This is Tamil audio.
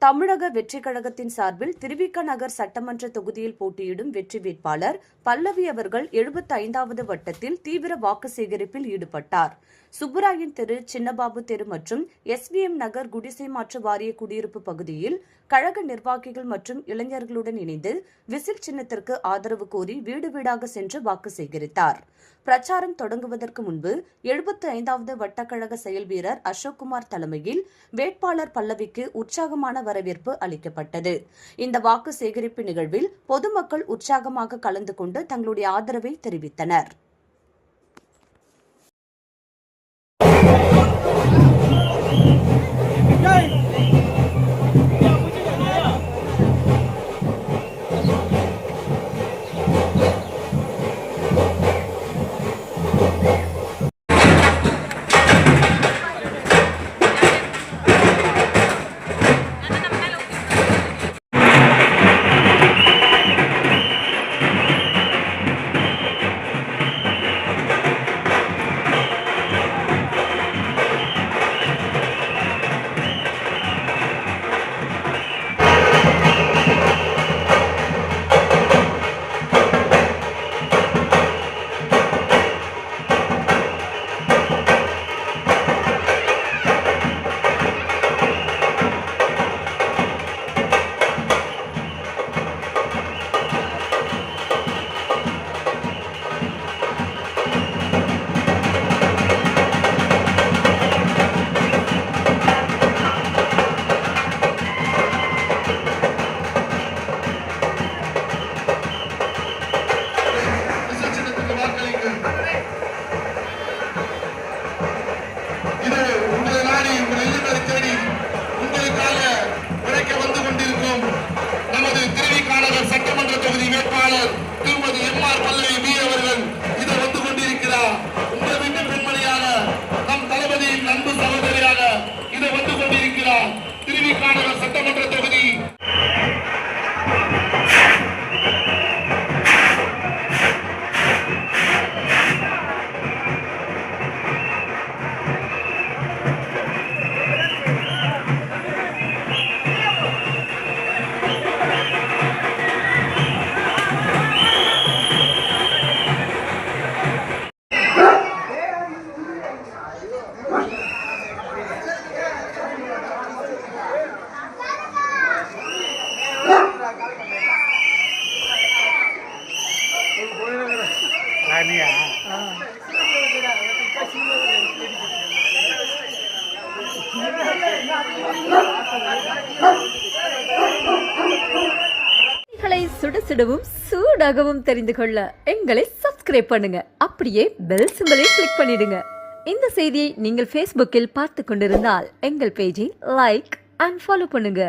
தமிழக வெற்றி கழகத்தின் சார்பில் திருவிக நகர் சட்டமன்ற தொகுதியில் போட்டியிடும் வெற்றி வேட்பாளர் பல்லவி அவர்கள் 75வது வட்டத்தில் தீவிர வாக்கு சேகரிப்பில் ஈடுபட்டார். சுப்புராயன் தெரு, சின்னபாபு தெரு மற்றும் SVM நகர் குடிசை மாற்று வாரிய குடியிருப்பு பகுதியில் கழக நிர்வாகிகள் மற்றும் இளைஞர்களுடன் இணைந்து விசில் சின்னத்திற்கு ஆதரவு கோரி வீடு வீடாக சென்று வாக்கு சேகரித்தார். பிரச்சாரம் தொடங்குவதற்கு முன்பு 75வது வட்டக்கழக செயல் வீரர் அசோக்குமார் தலைமையில் வேட்பாளர் பல்லவிக்கு உற்சாகமான வரவேற்பு அளிக்கப்பட்டது. இந்த வாக்கு சேகரிப்பு நிகழ்வில் பொதுமக்கள் உற்சாகமாக கலந்து கொண்டு தங்களுடைய ஆதரவை தெரிவித்தனர். சட்டமன்ற தொகுதி வேட்பாளர் திருமதி MR பல்லவி அவர்கள் இதை வந்து கொண்டிருக்கிறார். உங்கள் வீட்டு பெண்மணியாக நம் தளபதியின் அன்பு சகோதரியாக இதை வந்து கொண்டிருக்கிறார். திருவிக சட்டமன்ற தொகுதி சுட சுடவும் சூடாகவும் தெரிந்து கொள்ள எங்களை சப்ஸ்கிரைப் பண்ணுங்க. அப்படியே பெல் சிம்பலை கிளிக் பண்ணிடுங்க. இந்த செய்தியை நீங்கள் Facebookல் பார்த்து கொண்டிருந்தால் எங்கள் பேஜை லைக் அண்ட் ஃபாலோ பண்ணுங்க.